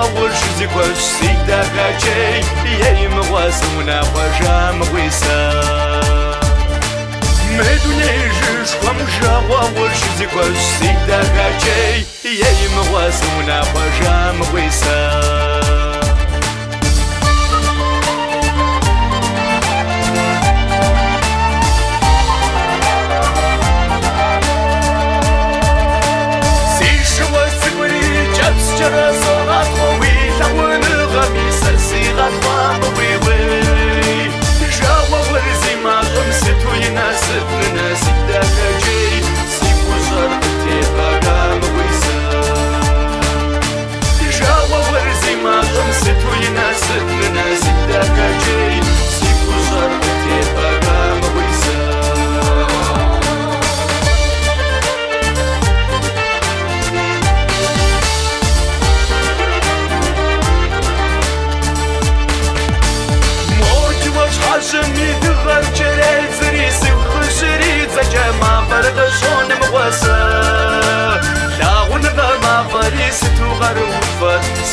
والشزي كوش سيدا غاجي يايم غواسونا وجام غويسا مدوني جيش خمجا والشزي كوش سيدا غاجي يايم غواسونا وجام غويسا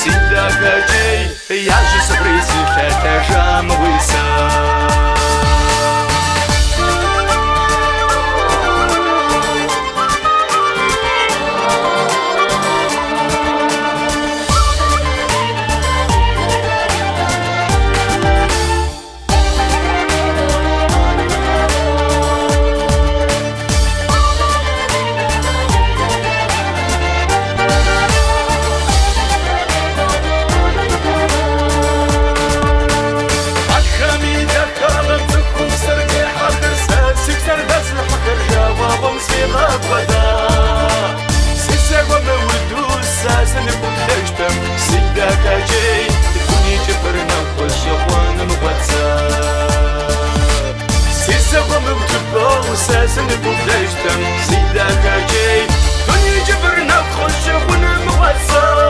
سيدا كاجي يعجي سبريسي ثلاثة جام ويسا ساسن بودشتم سيدا كاجي دنيا جبرنا خش ونموسا